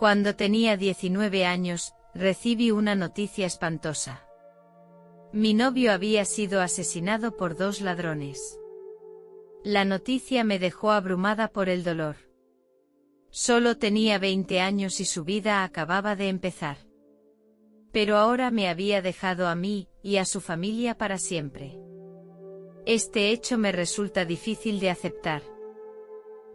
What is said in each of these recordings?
Cuando tenía 19 años, recibí una noticia espantosa. Mi novio había sido asesinado por 2 ladrones. La noticia me dejó abrumada por el dolor. Solo tenía 20 años y su vida acababa de empezar. Pero ahora me había dejado a mí y a su familia para siempre. Este hecho me resulta difícil de aceptar.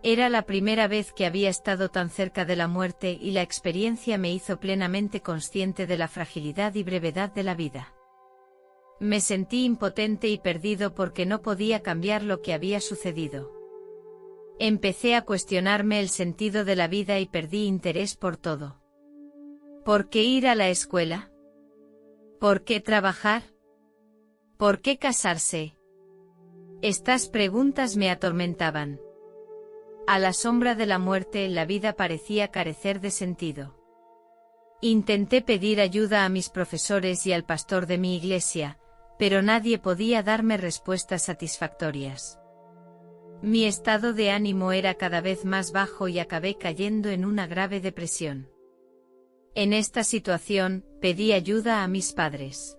Era la primera vez que había estado tan cerca de la muerte y la experiencia me hizo plenamente consciente de la fragilidad y brevedad de la vida. Me sentí impotente y perdido porque no podía cambiar lo que había sucedido. Empecé a cuestionarme el sentido de la vida y perdí interés por todo. ¿Por qué ir a la escuela? ¿Por qué trabajar? ¿Por qué casarse? Estas preguntas me atormentaban. A la sombra de la muerte, la vida parecía carecer de sentido. Intenté pedir ayuda a mis profesores y al pastor de mi iglesia, pero nadie podía darme respuestas satisfactorias. Mi estado de ánimo era cada vez más bajo y acabé cayendo en una grave depresión. En esta situación, pedí ayuda a mis padres.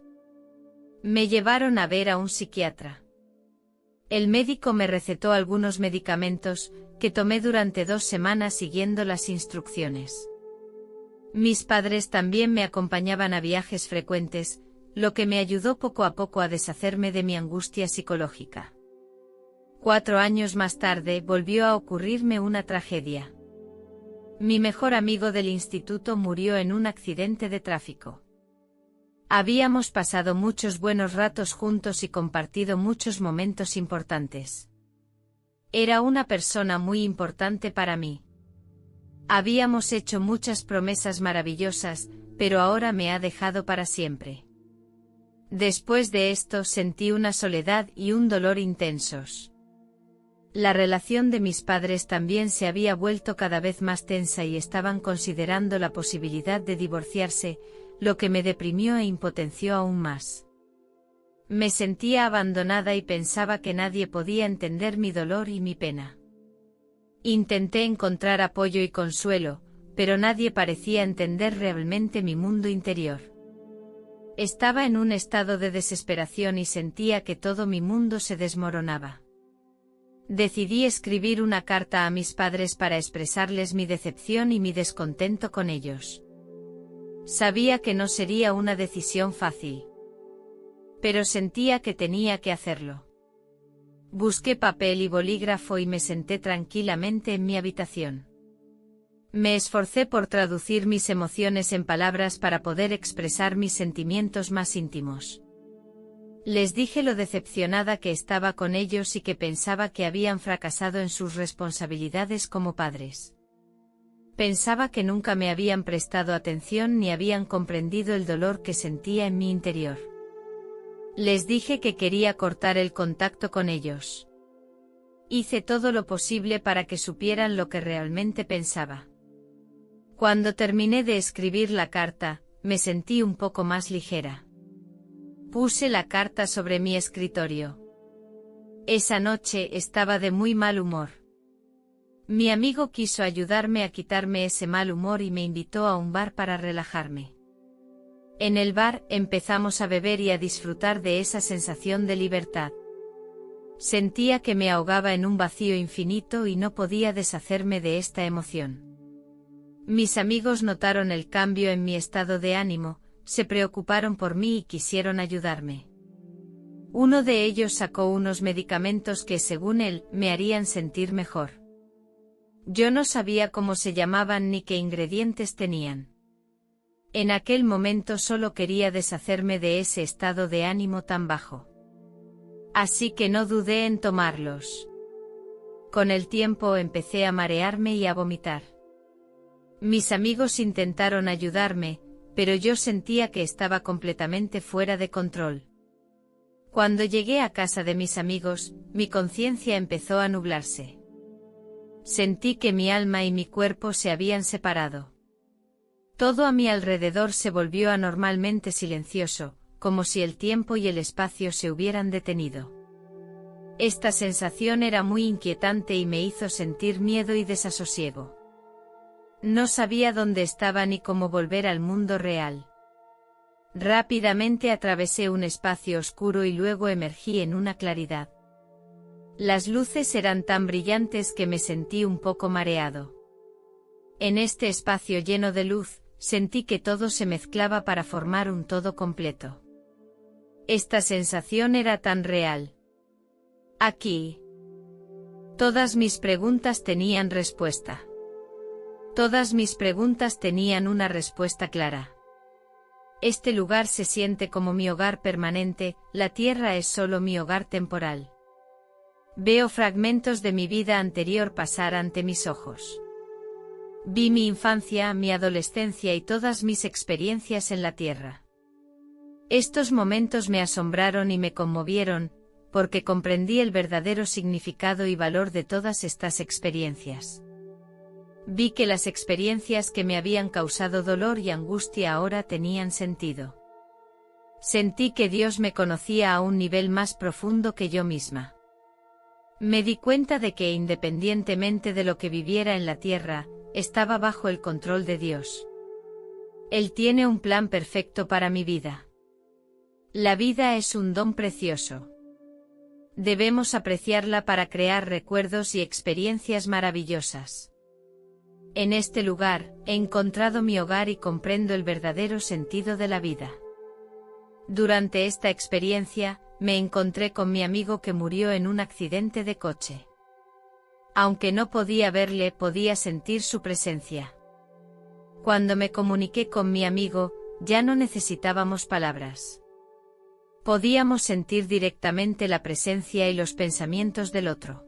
Me llevaron a ver a un psiquiatra. El médico me recetó algunos medicamentos, que tomé durante 2 semanas siguiendo las instrucciones. Mis padres también me acompañaban a viajes frecuentes, lo que me ayudó poco a poco a deshacerme de mi angustia psicológica. 4 años más tarde volvió a ocurrirme una tragedia. Mi mejor amigo del instituto murió en un accidente de tráfico. Habíamos pasado muchos buenos ratos juntos y compartido muchos momentos importantes. Era una persona muy importante para mí. Habíamos hecho muchas promesas maravillosas, pero ahora me ha dejado para siempre. Después de esto sentí una soledad y un dolor intensos. La relación de mis padres también se había vuelto cada vez más tensa y estaban considerando la posibilidad de divorciarse, lo que me deprimió e impotenció aún más. Me sentía abandonada y pensaba que nadie podía entender mi dolor y mi pena. Intenté encontrar apoyo y consuelo, pero nadie parecía entender realmente mi mundo interior. Estaba en un estado de desesperación y sentía que todo mi mundo se desmoronaba. Decidí escribir una carta a mis padres para expresarles mi decepción y mi descontento con ellos. Sabía que no sería una decisión fácil. Pero sentía que tenía que hacerlo. Busqué papel y bolígrafo y me senté tranquilamente en mi habitación. Me esforcé por traducir mis emociones en palabras para poder expresar mis sentimientos más íntimos. Les dije lo decepcionada que estaba con ellos y que pensaba que habían fracasado en sus responsabilidades como padres. Pensaba que nunca me habían prestado atención ni habían comprendido el dolor que sentía en mi interior. Les dije que quería cortar el contacto con ellos. Hice todo lo posible para que supieran lo que realmente pensaba. Cuando terminé de escribir la carta, me sentí un poco más ligera. Puse la carta sobre mi escritorio. Esa noche estaba de muy mal humor. Mi amigo quiso ayudarme a quitarme ese mal humor y me invitó a un bar para relajarme. En el bar empezamos a beber y a disfrutar de esa sensación de libertad. Sentía que me ahogaba en un vacío infinito y no podía deshacerme de esta emoción. Mis amigos notaron el cambio en mi estado de ánimo, se preocuparon por mí y quisieron ayudarme. Uno de ellos sacó unos medicamentos que, según él, me harían sentir mejor. Yo no sabía cómo se llamaban ni qué ingredientes tenían. En aquel momento solo quería deshacerme de ese estado de ánimo tan bajo. Así que no dudé en tomarlos. Con el tiempo empecé a marearme y a vomitar. Mis amigos intentaron ayudarme, pero yo sentía que estaba completamente fuera de control. Cuando llegué a casa de mis amigos, mi conciencia empezó a nublarse. Sentí que mi alma y mi cuerpo se habían separado. Todo a mi alrededor se volvió anormalmente silencioso, como si el tiempo y el espacio se hubieran detenido. Esta sensación era muy inquietante y me hizo sentir miedo y desasosiego. No sabía dónde estaba ni cómo volver al mundo real. Rápidamente atravesé un espacio oscuro y luego emergí en una claridad. Las luces eran tan brillantes que me sentí un poco mareado. En este espacio lleno de luz, sentí que todo se mezclaba para formar un todo completo. Esta sensación era tan real. Aquí. Todas mis preguntas tenían respuesta. Todas mis preguntas tenían una respuesta clara. Este lugar se siente como mi hogar permanente, la tierra es solo mi hogar temporal. Veo fragmentos de mi vida anterior pasar ante mis ojos. Vi mi infancia, mi adolescencia y todas mis experiencias en la tierra. Estos momentos me asombraron y me conmovieron, porque comprendí el verdadero significado y valor de todas estas experiencias. Vi que las experiencias que me habían causado dolor y angustia ahora tenían sentido. Sentí que Dios me conocía a un nivel más profundo que yo misma. Me di cuenta de que independientemente de lo que viviera en la tierra, estaba bajo el control de Dios. Él tiene un plan perfecto para mi vida. La vida es un don precioso. Debemos apreciarla para crear recuerdos y experiencias maravillosas. En este lugar, he encontrado mi hogar y comprendo el verdadero sentido de la vida. Durante esta experiencia, me encontré con mi amigo que murió en un accidente de coche. Aunque no podía verle, podía sentir su presencia. Cuando me comuniqué con mi amigo, ya no necesitábamos palabras. Podíamos sentir directamente la presencia y los pensamientos del otro.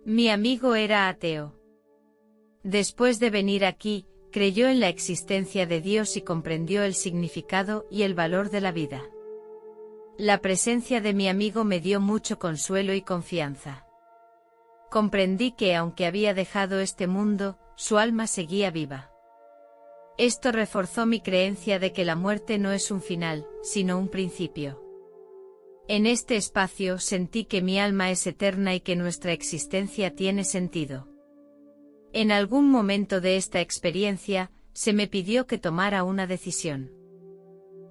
Mi amigo era ateo. Después de venir aquí, creyó en la existencia de Dios y comprendió el significado y el valor de la vida. La presencia de mi amigo me dio mucho consuelo y confianza. Comprendí que aunque había dejado este mundo, su alma seguía viva. Esto reforzó mi creencia de que la muerte no es un final, sino un principio. En este espacio sentí que mi alma es eterna y que nuestra existencia tiene sentido. En algún momento de esta experiencia, se me pidió que tomara una decisión.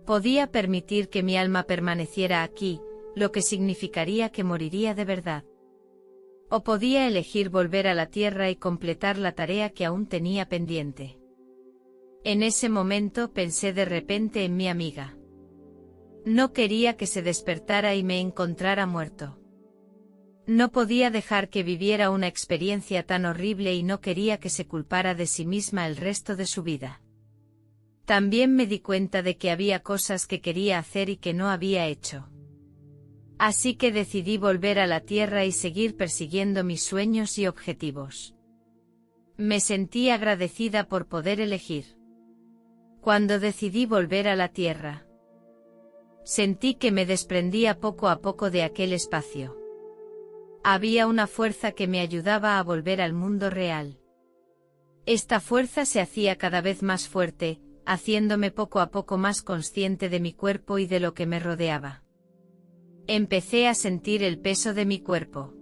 Podía permitir que mi alma permaneciera aquí, lo que significaría que moriría de verdad. O podía elegir volver a la tierra y completar la tarea que aún tenía pendiente. En ese momento pensé de repente en mi amiga. No quería que se despertara y me encontrara muerto. No podía dejar que viviera una experiencia tan horrible y no quería que se culpara de sí misma el resto de su vida. También me di cuenta de que había cosas que quería hacer y que no había hecho. Así que decidí volver a la tierra y seguir persiguiendo mis sueños y objetivos. Me sentí agradecida por poder elegir. Cuando decidí volver a la tierra, sentí que me desprendía poco a poco de aquel espacio. Había una fuerza que me ayudaba a volver al mundo real. Esta fuerza se hacía cada vez más fuerte, haciéndome poco a poco más consciente de mi cuerpo y de lo que me rodeaba. Empecé a sentir el peso de mi cuerpo.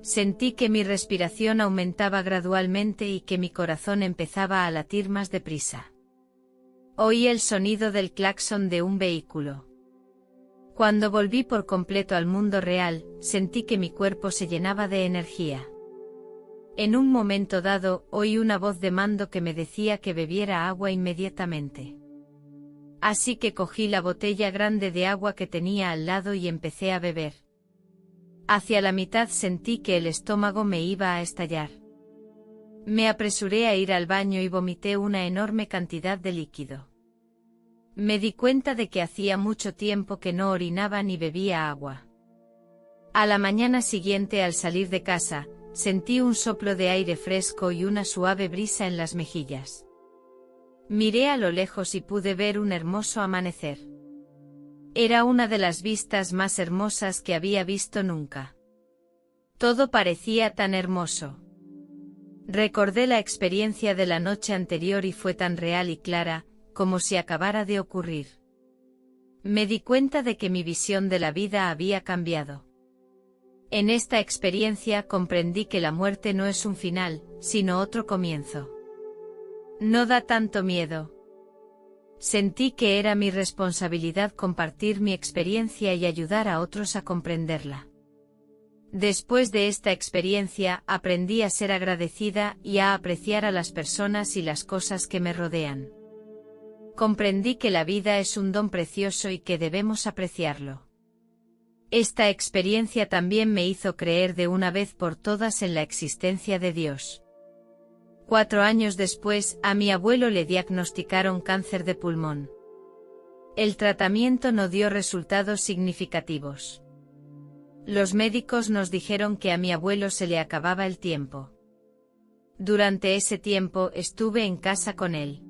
Sentí que mi respiración aumentaba gradualmente y que mi corazón empezaba a latir más deprisa. Oí el sonido del claxon de un vehículo. Cuando volví por completo al mundo real, sentí que mi cuerpo se llenaba de energía. En un momento dado, oí una voz de mando que me decía que bebiera agua inmediatamente. Así que cogí la botella grande de agua que tenía al lado y empecé a beber. Hacia la mitad sentí que el estómago me iba a estallar. Me apresuré a ir al baño y vomité una enorme cantidad de líquido. Me di cuenta de que hacía mucho tiempo que no orinaba ni bebía agua. A la mañana siguiente, al salir de casa, sentí un soplo de aire fresco y una suave brisa en las mejillas. Miré a lo lejos y pude ver un hermoso amanecer. Era una de las vistas más hermosas que había visto nunca. Todo parecía tan hermoso. Recordé la experiencia de la noche anterior y fue tan real y clara, como si acabara de ocurrir. Me di cuenta de que mi visión de la vida había cambiado. En esta experiencia comprendí que la muerte no es un final, sino otro comienzo. No da tanto miedo. Sentí que era mi responsabilidad compartir mi experiencia y ayudar a otros a comprenderla. Después de esta experiencia, aprendí a ser agradecida y a apreciar a las personas y las cosas que me rodean. Comprendí que la vida es un don precioso y que debemos apreciarlo. Esta experiencia también me hizo creer de una vez por todas en la existencia de Dios. 4 años después, a mi abuelo le diagnosticaron cáncer de pulmón. El tratamiento no dio resultados significativos. Los médicos nos dijeron que a mi abuelo se le acababa el tiempo. Durante ese tiempo estuve en casa con él.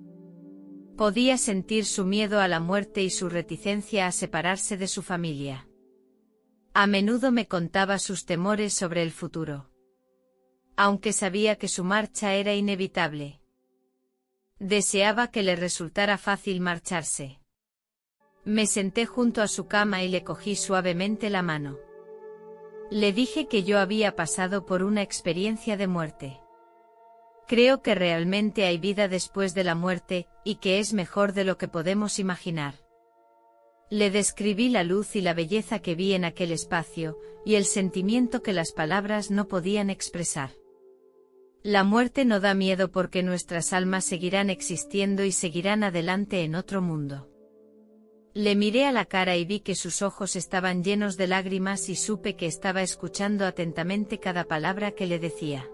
Podía sentir su miedo a la muerte y su reticencia a separarse de su familia. A menudo me contaba sus temores sobre el futuro. Aunque sabía que su marcha era inevitable. Deseaba que le resultara fácil marcharse. Me senté junto a su cama y le cogí suavemente la mano. Le dije que yo había pasado por una experiencia de muerte. Creo que realmente hay vida después de la muerte, y que es mejor de lo que podemos imaginar. Le describí la luz y la belleza que vi en aquel espacio, y el sentimiento que las palabras no podían expresar. La muerte no da miedo porque nuestras almas seguirán existiendo y seguirán adelante en otro mundo. Le miré a la cara y vi que sus ojos estaban llenos de lágrimas y supe que estaba escuchando atentamente cada palabra que le decía.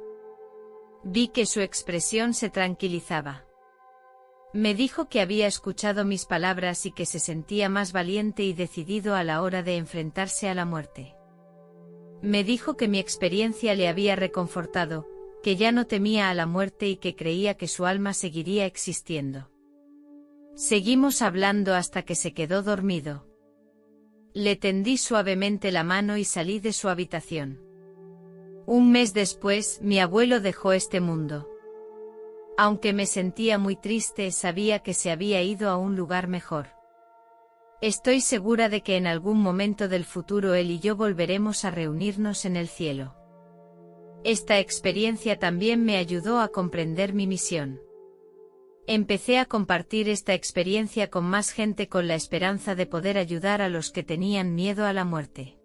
Vi que su expresión se tranquilizaba. Me dijo que había escuchado mis palabras y que se sentía más valiente y decidido a la hora de enfrentarse a la muerte. Me dijo que mi experiencia le había reconfortado, que ya no temía a la muerte y que creía que su alma seguiría existiendo. Seguimos hablando hasta que se quedó dormido. Le tendí suavemente la mano y salí de su habitación. Un mes después, mi abuelo dejó este mundo. Aunque me sentía muy triste, sabía que se había ido a un lugar mejor. Estoy segura de que en algún momento del futuro él y yo volveremos a reunirnos en el cielo. Esta experiencia también me ayudó a comprender mi misión. Empecé a compartir esta experiencia con más gente con la esperanza de poder ayudar a los que tenían miedo a la muerte.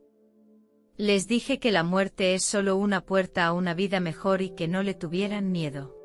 Les dije que la muerte es solo una puerta a una vida mejor y que no le tuvieran miedo.